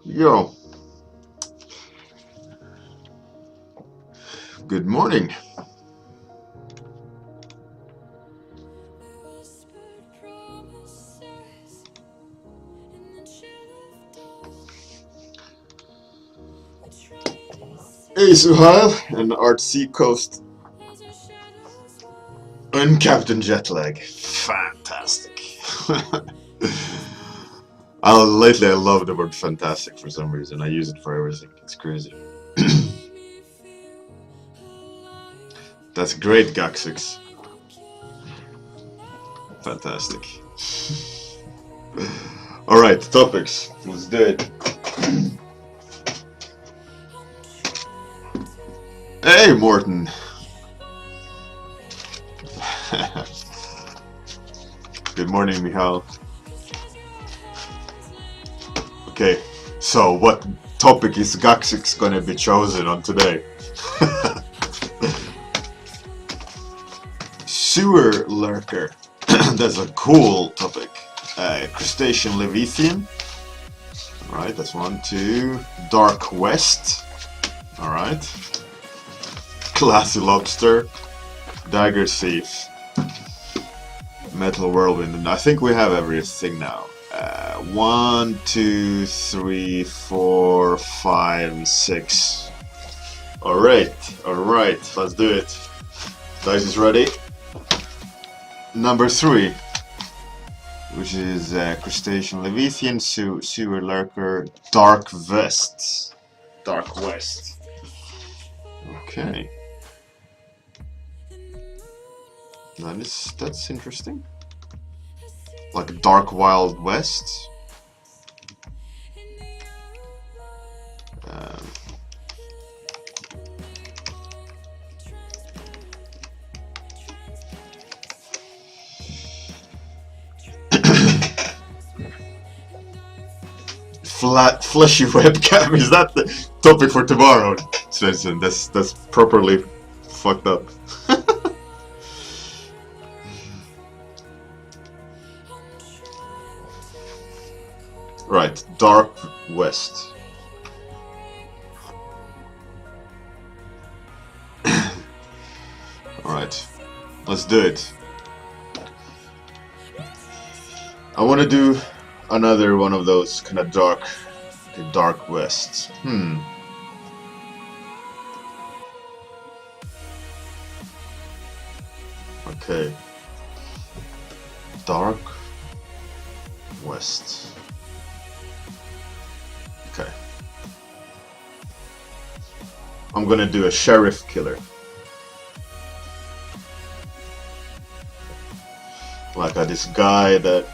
Yo, good morning. Hey, Suhail and Art Seacoast and Captain Jetlag. Fantastic. Lately I love the word fantastic for some reason. I use it for everything. It's crazy. That's great, Gaxix. Fantastic. Alright, topics. Let's do it. Hey, Morton. Good morning, Michal. Okay, so what topic is Gaxix gonna be chosen on today? Sewer lurker. That's a cool topic. Crustacean Leviathan. Alright, that's 1, 2. Dark West. Alright. Classy Lobster. Dagger Thief. Metal Whirlwind. And I think we have everything now. 1, 2, 3, 4, 5, 6. Alright, let's do it. Dice is ready. Number 3, which is Crustacean Leviathan, Sewer Lurker, Dark West. Okay. That's interesting. Like Dark Wild West. Flat, fleshy webcam. Is that the topic for tomorrow, Svensson? That's properly fucked up. Right, Dark West. Alright, let's do it. I want to do another one of those kind of dark West. Okay. Dark West. Okay. I'm gonna do a sheriff killer. Like this guy that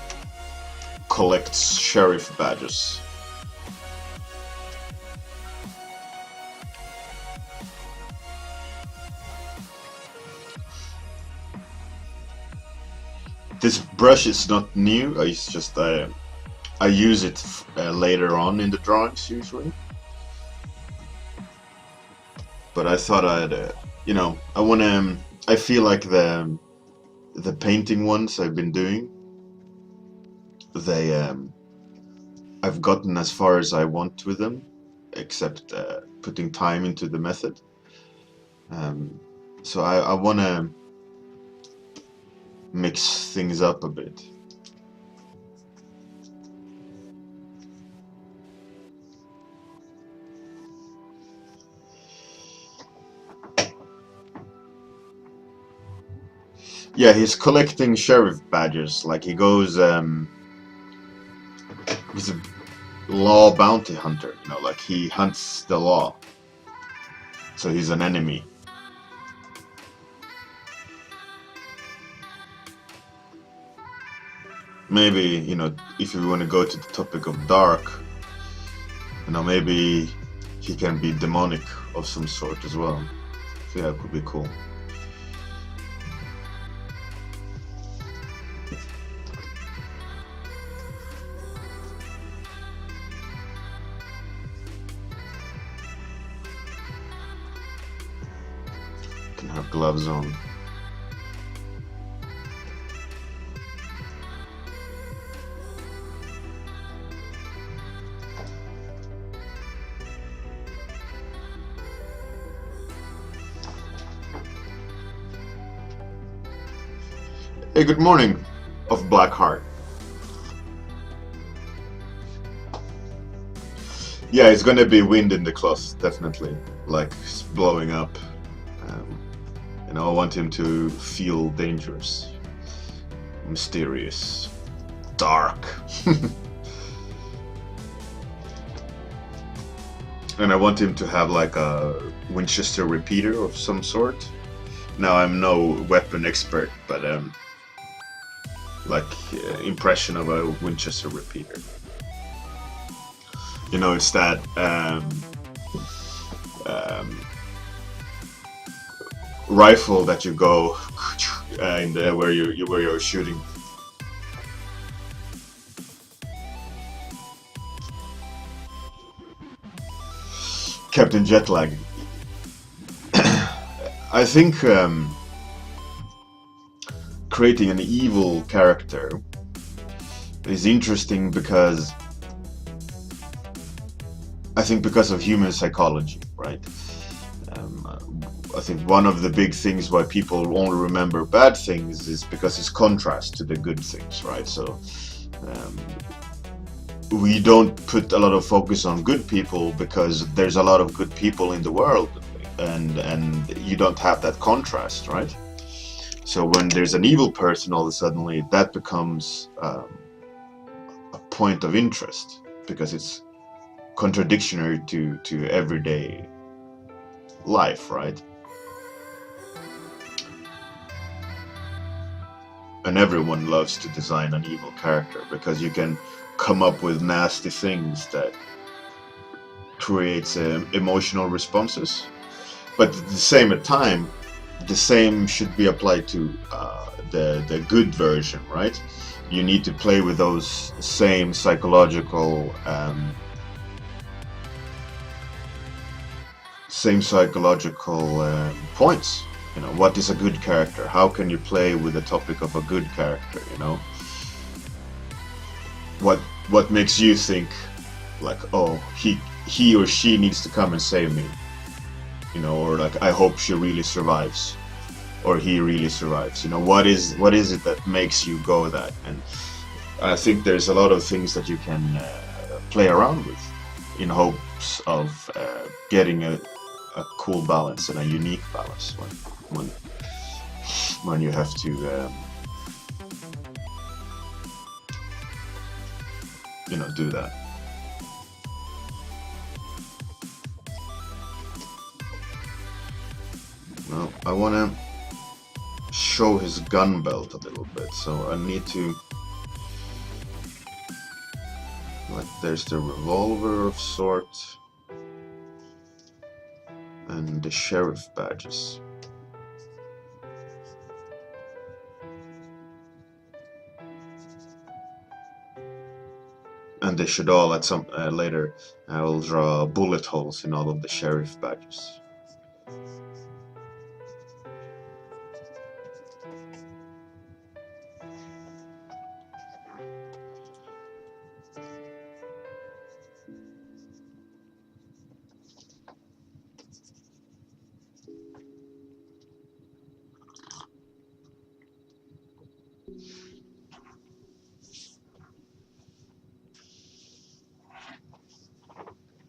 collects sheriff badges. This brush is not new. It's just I use it later on in the drawings usually. But I thought I'd, I feel like the painting ones I've been doing, I've gotten as far as I want with them, except putting time into the method. So I want to mix things up a bit. Yeah, he's collecting sheriff badges. Like he goes, he's a law bounty hunter. You know, like he hunts the law. So he's an enemy. Maybe, you know, if we want to go to the topic of dark, you know, maybe he can be demonic of some sort as well. So yeah, it could be cool. Can have gloves on. Hey, good morning, of Blackheart. Yeah, it's gonna be wind in the cloth, definitely. Like, it's blowing up. Um, you know, I want him to feel dangerous, mysterious, dark. And I want him to have like a Winchester repeater of some sort. Now, I'm no weapon expert, but like impression of a Winchester repeater. You know, it's that rifle that you go in the where you're shooting. Captain Jetlag. I think creating an evil character is interesting because I think because of human psychology, right? I think one of the big things why people only remember bad things is because it's contrast to the good things, right? So um, we don't put a lot of focus on good people because there's a lot of good people in the world, and you don't have that contrast, right? So when there's an evil person, all of a sudden that becomes a point of interest because it's contradictory to everyday life, right? And everyone loves to design an evil character because you can come up with nasty things that creates emotional responses. But at the same time, the same should be applied to the good version, right? You need to play with those same psychological points. You know, what is a good character? How can you play with the topic of a good character? You know, what makes you think like, oh, he or she needs to come and save me? You know, or like, I hope she really survives, or he really survives. You know, what is it that makes you go that? And I think there's a lot of things that you can play around with in hopes of getting a cool balance and a unique balance when you have to you know, do that. Well, I want to show his gun belt a little bit, so I need to, like, there's the revolver of sorts and the sheriff badges. And they should all, at some later, I will draw bullet holes in all of the sheriff badges.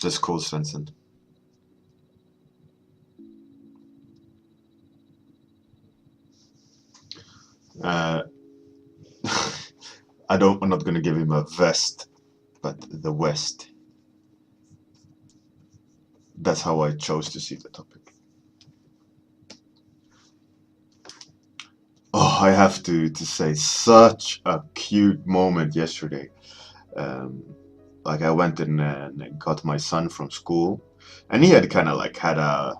That's cool, Svensson. I'm not gonna give him a vest, but the West. That's how I chose to see the topic. Oh, I have to say, such a cute moment yesterday. Um, like I went and got my son from school, and he had kind of like had a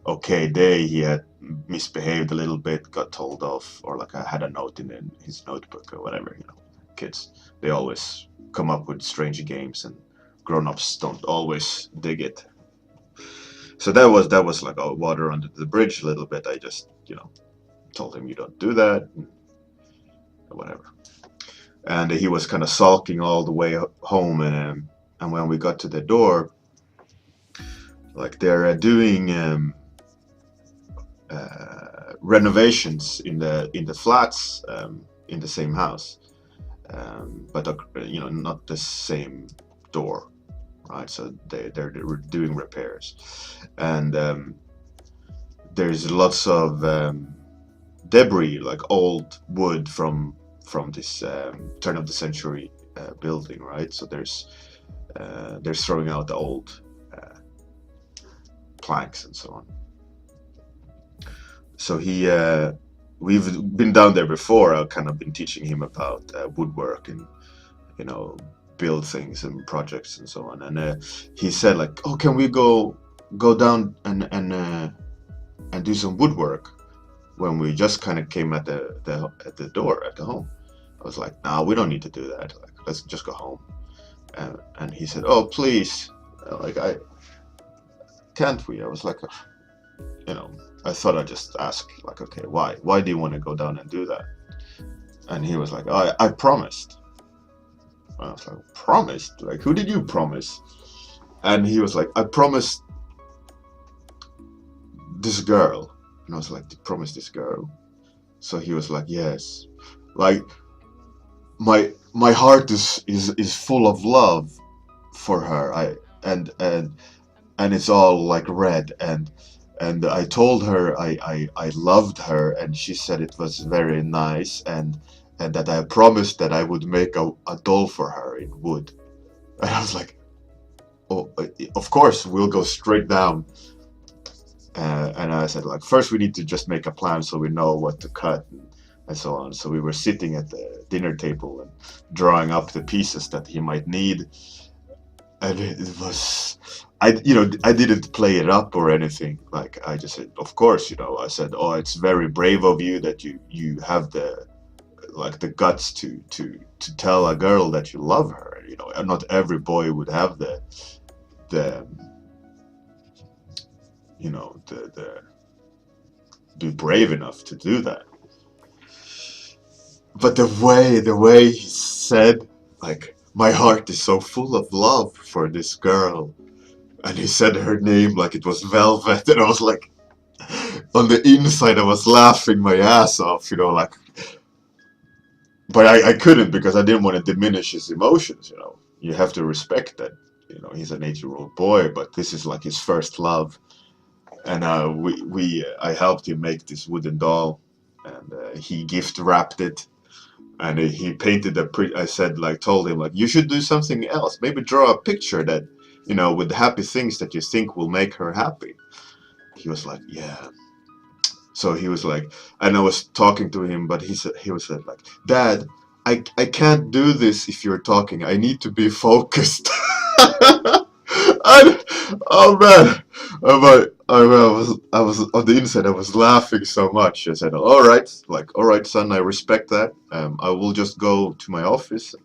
okay day. He had misbehaved a little bit, got told off, or like I had a note in his notebook or whatever. You know, kids, they always come up with strange games, and grown-ups don't always dig it. So that was like a water under the bridge a little bit. I just told him you don't do that, and whatever. And he was kind of sulking all the way home, and when we got to the door, like they're doing renovations in the flats in the same house, but not the same door, right? So they're doing repairs, and there's lots of debris, like old wood from this turn of the century building, right? So they're throwing out the old planks and so on. So we've been down there before. I've kind of been teaching him about woodwork and you know build things and projects and so on. And he said like, "Oh, can we go down and do some woodwork?" When we just kind of came at the door at the home. I was like, "Nah, we don't need to do that. Like, let's just go home." And he said, "Oh, please, like I can't we?" I was like, you know, I thought I'd just ask, like, okay, why? Why do you want to go down and do that? And he was like, oh, I promised. And I was like, promised? Like, who did you promise? And he was like, I promised this girl. And I was like, you promised this girl? So he was like, yes. Like, my heart is full of love for her. And it's all like red, and I told her I loved her, and she said it was very nice, and that I promised that I would make a doll for her in wood. And I was like, oh, of course we'll go straight down. And I said like, first we need to just make a plan so we know what to cut and so on. So we were sitting at the dinner table and drawing up the pieces that he might need. And it was, I didn't play it up or anything. Like I just said, of course, I said, oh, it's very brave of you that you have the guts to tell a girl that you love her. And not every boy would have the the be brave enough to do that. But the way he said, like, my heart is so full of love for this girl, and he said her name like it was velvet, and I was like, on the inside I was laughing my ass off, like, but I couldn't because I didn't want to diminish his emotions. You have to respect that, he's an 8-year-old boy, but this is like his first love. And I helped him make this wooden doll, and he gift wrapped it, and he painted I said, like, told him, like, you should do something else, maybe draw a picture that, with happy things that you think will make her happy. He was like, yeah. So he was like, and I was talking to him, but he was like, Dad, I can't do this if you're talking. I need to be focused. And, oh man, I was on the inside. I was laughing so much. I said, all right, son, I respect that. I will just go to my office,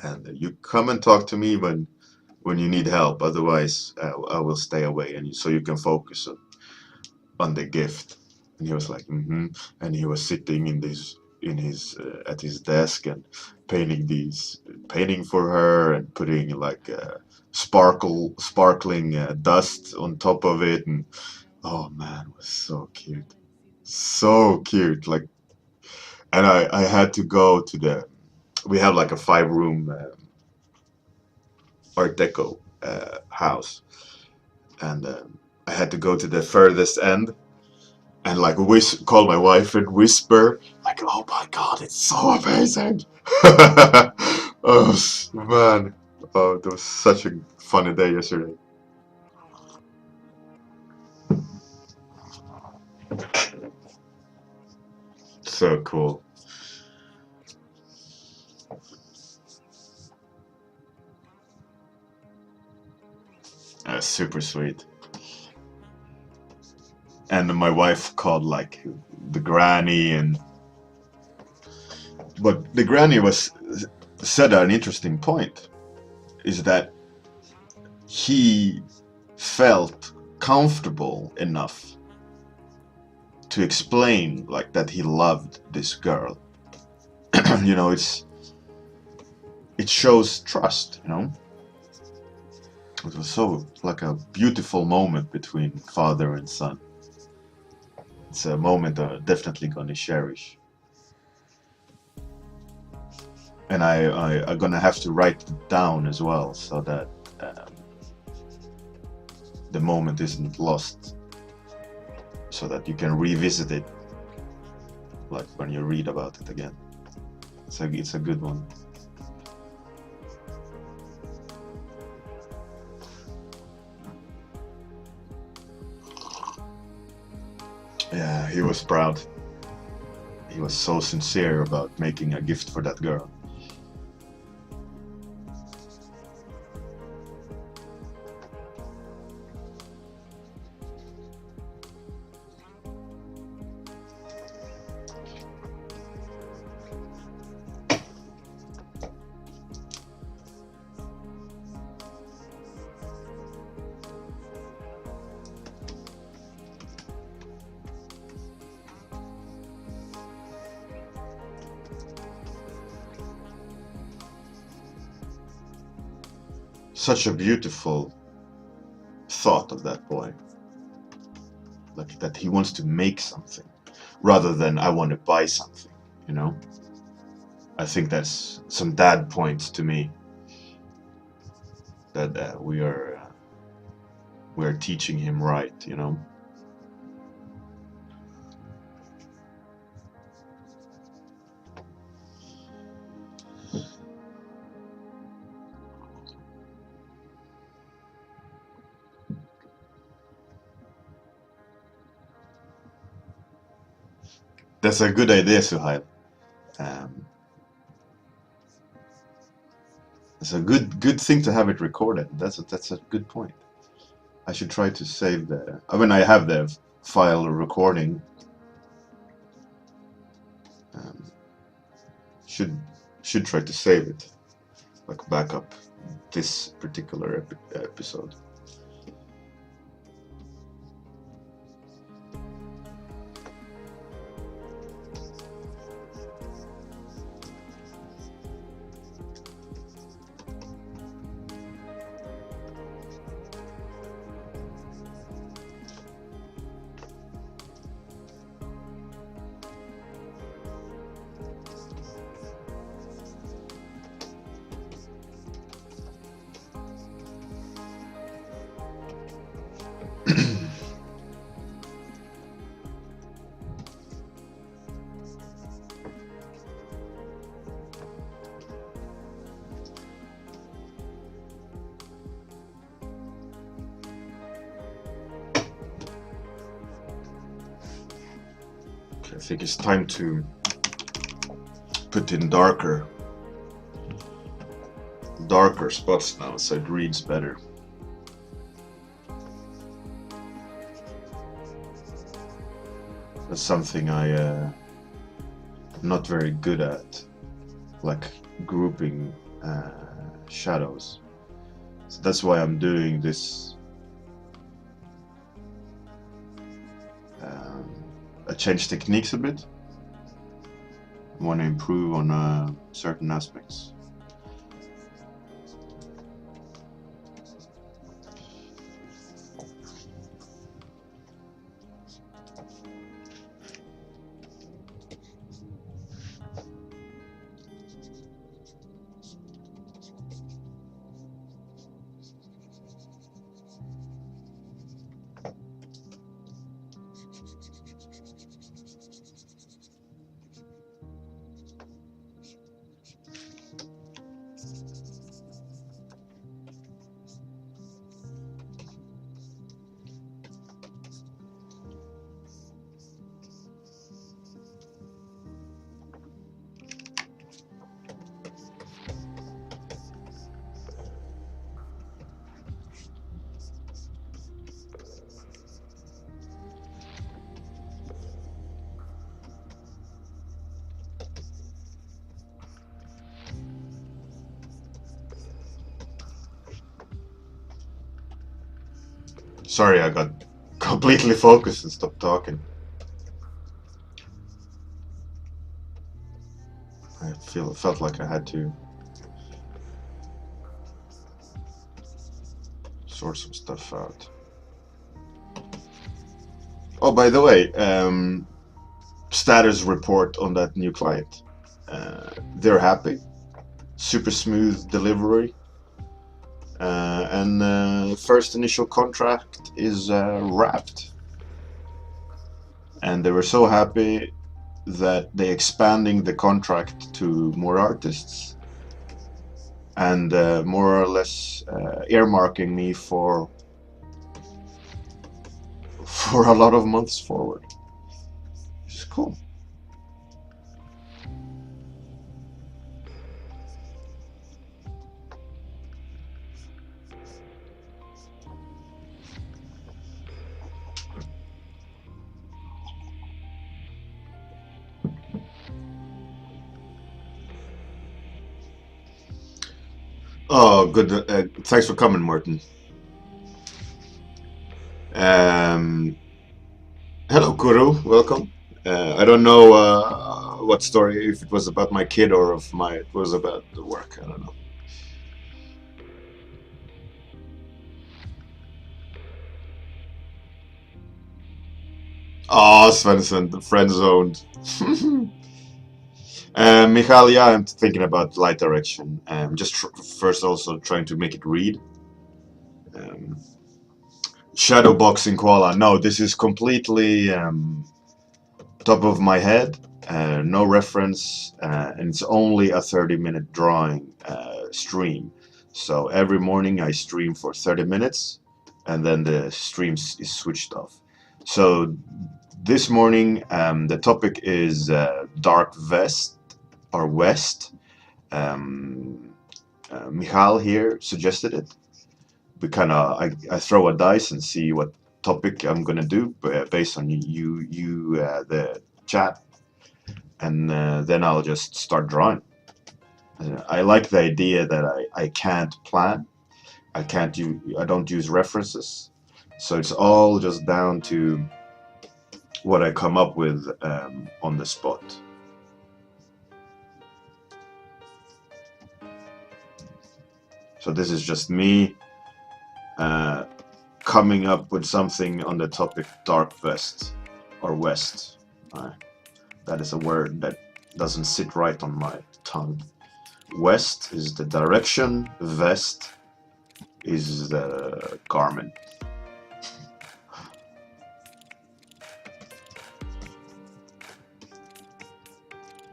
and you come and talk to me when you need help. Otherwise, I will stay away, and so you can focus on the gift. And he was like, mm-hmm. And he was sitting in his at his desk and painting for her and putting like sparkling dust on top of it. And oh man, it was so cute. Like, and I had to go to we have like a 5-room Art Deco house, and I had to go to the furthest end and like call my wife and whisper, like, oh my god, it's so amazing. Oh man, oh, it was such a funny day yesterday. So cool. Super sweet. And my wife called like the granny, and but the granny was said an interesting point, is that he felt comfortable enough to explain like that he loved this girl. You know, it shows trust, you know. It was so like a beautiful moment between father and son. It's a moment I'm definitely gonna cherish, and I'm gonna have to write it down as well so that the moment isn't lost, so that you can revisit it, like when you read about it again. It's a good one. Yeah, he was proud. He was so sincere about making a gift for that girl. Such a beautiful thought of that boy. Like that he wants to make something rather than I want to buy something, you know? I think that's some dad points to me that we are teaching him right, you know? That's a good idea, Suhail. Um, it's a good thing to have it recorded. That's a good point. I should try to save the. When I have the file recording, um, should should try to save it, like backup this particular episode. I think it's time to put in darker spots now, so it reads better. That's something I'm not very good at, like grouping shadows. So that's why I'm doing this. I changed techniques a bit. I want to improve on certain aspects. Sorry, I got completely focused and stopped talking. I felt like I had to sort some stuff out. Oh, by the way, status report on that new client. They're happy. Super smooth delivery. And first initial contract is wrapped. And they were so happy that they expanding the contract to more artists and more or less earmarking me for a lot of months forward. It's cool. Oh, good. Thanks for coming, Martin. Um, Hello, Kuro. Welcome. I don't know what story, if it was about my kid or if it was about the work. I don't know. Oh, Svensson, the friend zoned. Michal, yeah, I'm thinking about light direction. Just first also trying to make it read. Um, Shadow boxing koala. No, this is completely top of my head. No reference, and it's only a 30-minute drawing stream. So every morning I stream for 30 minutes, and then the stream is switched off. So this morning the topic is dark vest or west. Um, Michal here suggested it. We kind of I throw a dice and see what topic I'm gonna do based on the chat, and then I'll just start drawing. I like the idea that I can't plan. I don't use references, so it's all just down to what I come up with on the spot. So this is just me coming up with something on the topic dark vest or west. That is a word that doesn't sit right on my tongue. West is the direction, vest is the garment.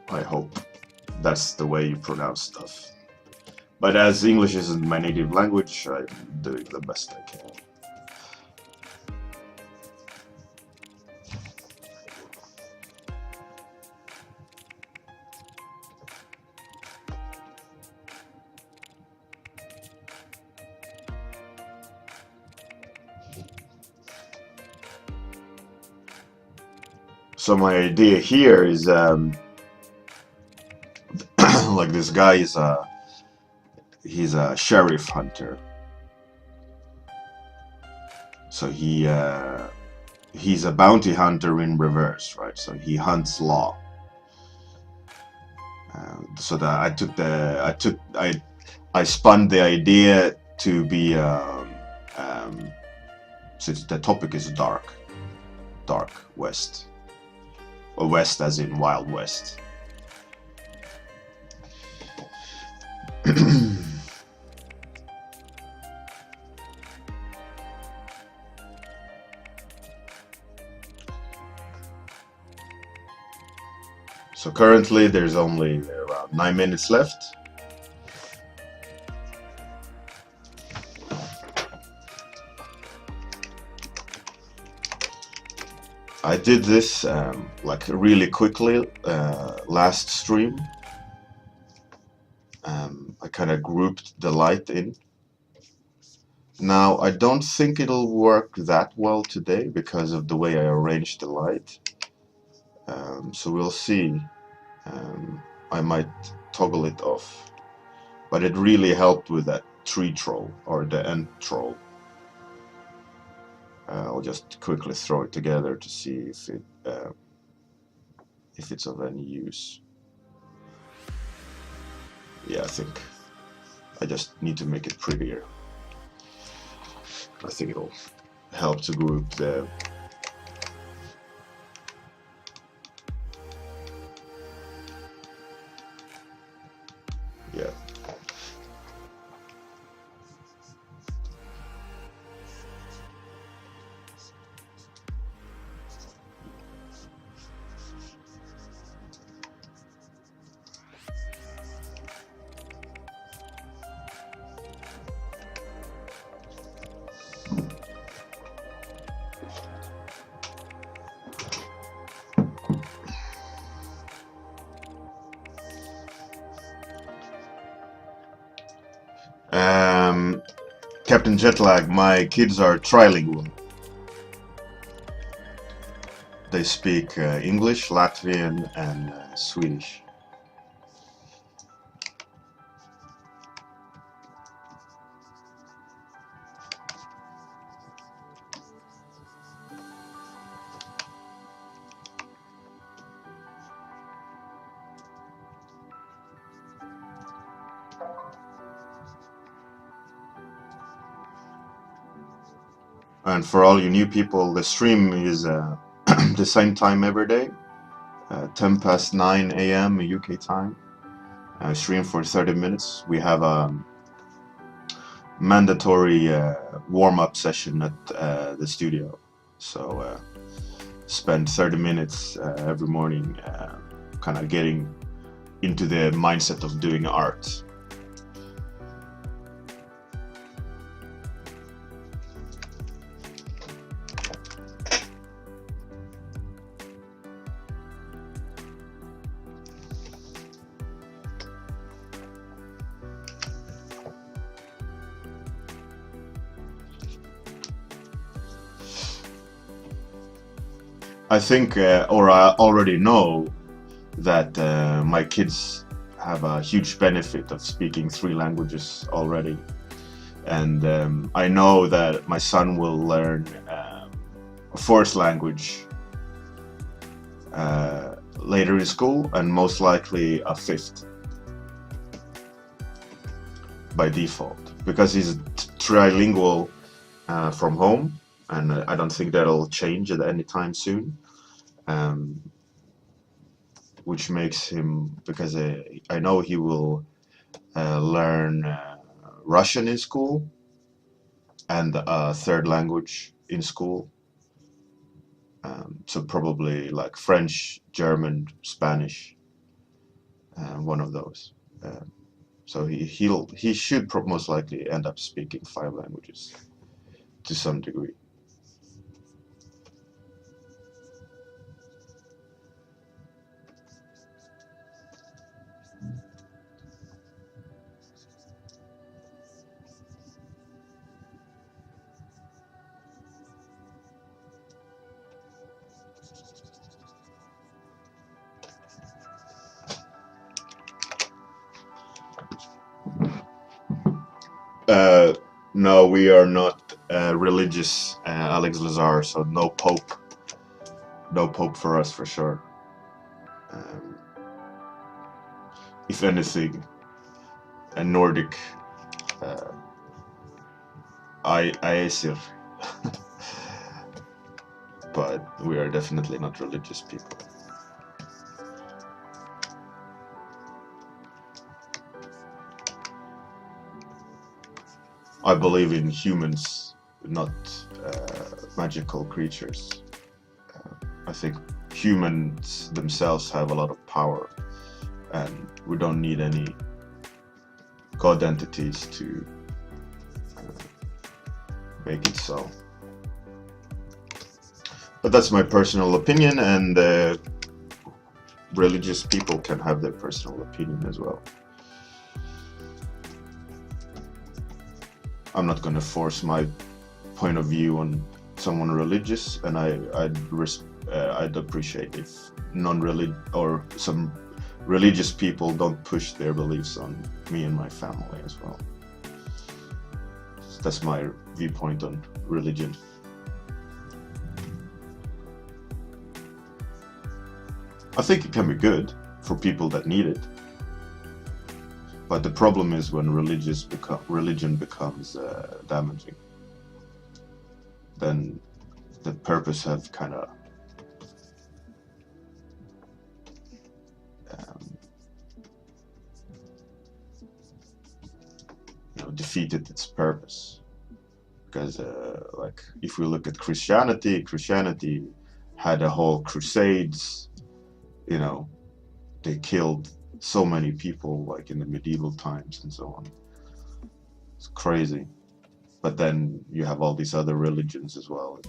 I hope that's the way you pronounce stuff. But as English isn't my native language, I'm doing the best I can. So my idea here is like this guy is he's a sheriff hunter. So he's a bounty hunter in reverse, right? So he hunts law. So that I spun the idea to be since the topic is dark west, or west as in Wild West. So currently there's only around 9 minutes left. I did this like really quickly last stream. I kind of grouped the light in. Now I don't think it'll work that well today because of the way I arranged the light. So we'll see. I might toggle it off, but it really helped with that tree troll or the ant troll. I'll just quickly throw it together to see if it's of any use. Yeah, I think I just need to make it prettier. I think it'll help to group the yeah. Captain Jetlag, my kids are trilingual. They speak English, Latvian, and Swedish. And for all you new people, the stream is the same time every day, 10 past 9 a.m. UK time. Stream for 30 minutes. We have a mandatory warm-up session at the studio. So spend 30 minutes every morning kind of getting into the mindset of doing art. I think, or I already know, that my kids have a huge benefit of speaking 3 languages already. And I know that my son will learn a 4th language later in school, and most likely a 5th by default, because he's trilingual from home. And I don't think that'll change at any time soon, which makes him, because I know he will learn Russian in school and a 3rd language in school. So probably like French, German, Spanish, one of those. So he should most likely end up speaking 5 languages to some degree. No, we are not religious, Alex Lazar, so no pope. No pope for us, for sure. If anything, a Nordic Aesir. But we are definitely not religious people. I believe in humans, not magical creatures. I think humans themselves have a lot of power, and we don't need any god entities to make it so. But that's my personal opinion, and religious people can have their personal opinion as well. I'm not going to force my point of view on someone religious, and I'd appreciate if or some religious people don't push their beliefs on me and my family as well. That's my viewpoint on religion. I think it can be good for people that need it, but the problem is when religion becomes damaging, then the purpose have kind of um, defeated its purpose. Because like if we look at Christianity had a whole crusades. You know, they killed so many people, like in the medieval times and so on. It's crazy. But then you have all these other religions as well.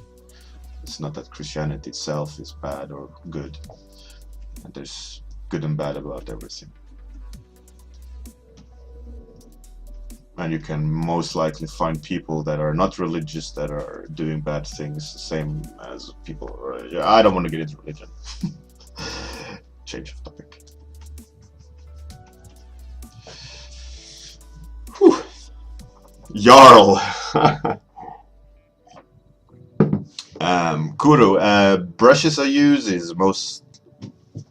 It's not that Christianity itself is bad or good. And there's good and bad about everything. And you can most likely find people that are not religious that are doing bad things, the same as people. Yeah, I don't want to get into religion. Change of topic. Whew. Jarl. Kuro. Brushes I use is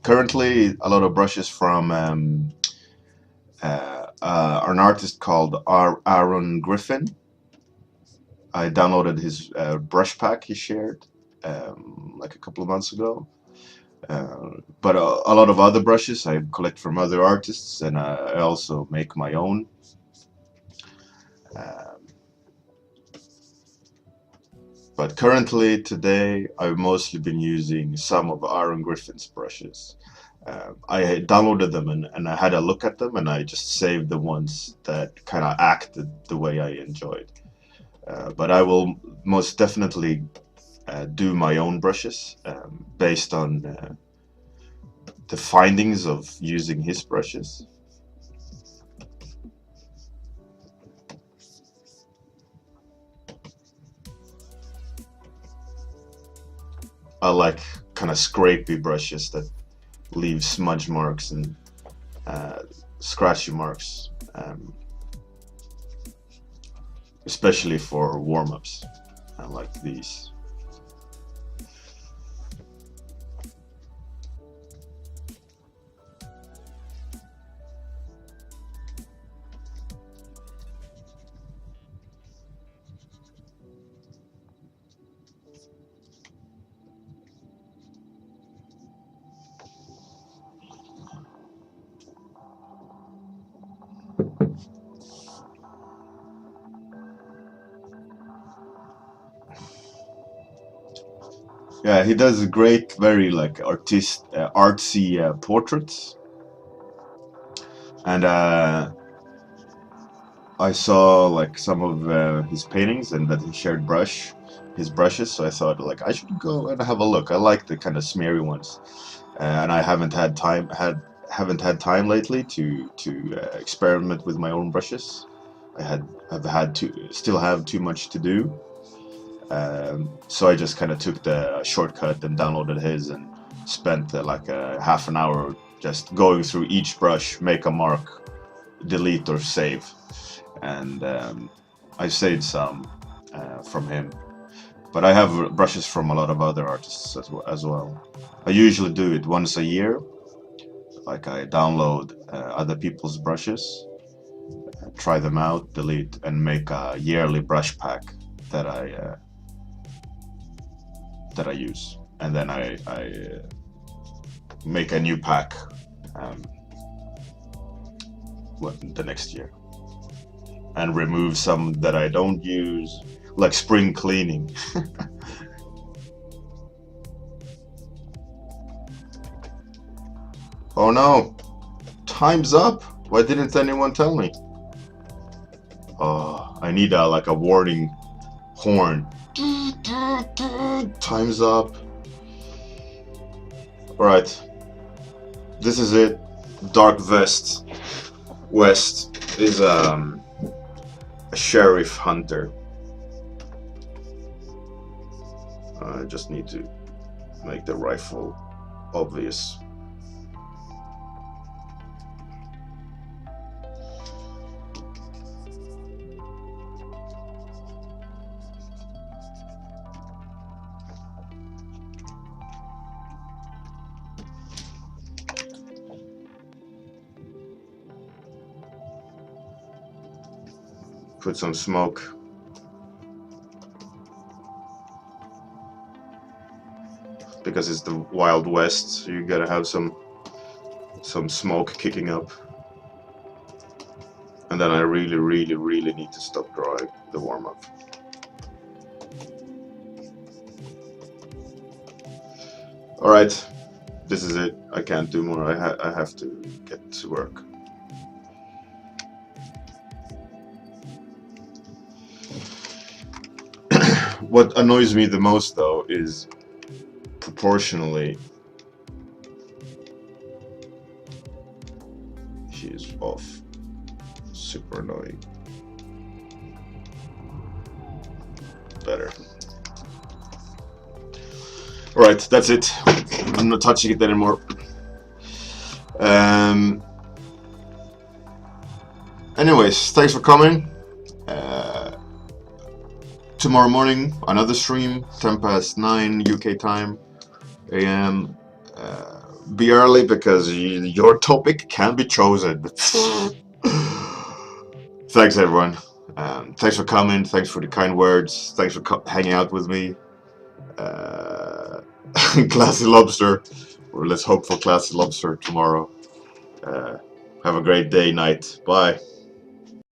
currently a lot of brushes from an artist called Aaron Griffin. I downloaded his brush pack he shared like a couple of months ago. But a lot of other brushes I collect from other artists, and I also make my own. But currently, today, I've mostly been using some of Aaron Griffin's brushes. I had downloaded them and I had a look at them, and I just saved the ones that kind of acted the way I enjoyed. But I will most definitely do my own brushes based on the findings of using his brushes. I like kind of scrapey brushes that leave smudge marks and scratchy marks, especially for warm-ups. I like these. Yeah, he does great, very like artsy portraits, and I saw like some of his paintings, and that he shared his brushes. So I thought like I should go and have a look. I like the kind of smeary ones, and I haven't had time lately to experiment with my own brushes. Have had to still have too much to do. So I just kind of took the shortcut and downloaded his and spent like a half an hour just going through each brush, make a mark, delete or save, and I saved some from him. But I have brushes from a lot of other artists as well. I usually do it once a year. Like I download other people's brushes, try them out, delete, and make a yearly brush pack that I use, and then I make a new pack the next year, and remove some that I don't use, like spring cleaning. Oh no, time's up. Why didn't anyone tell me? Oh, I need like a warning horn. Time's up. Alright, this is it. Dark West is a sheriff hunter. I just need to make the rifle obvious. Put some smoke. Because it's the Wild West, so you gotta have some smoke kicking up. And then I really, really, really need to stop drawing the warm-up. Alright, this is it. I can't do more. I have to get to work. What annoys me the most, though, is proportionally she is off. Super annoying. Better. Alright, that's it. I'm not touching it anymore. Anyways, thanks for coming. Tomorrow morning, another stream, 9:10 UK time, AM. Be early because your topic can be chosen. Thanks, everyone. Thanks for coming. Thanks for the kind words. Thanks for hanging out with me. Classy Lobster, or let's hope for Classy Lobster tomorrow. Have a great day, night. Bye.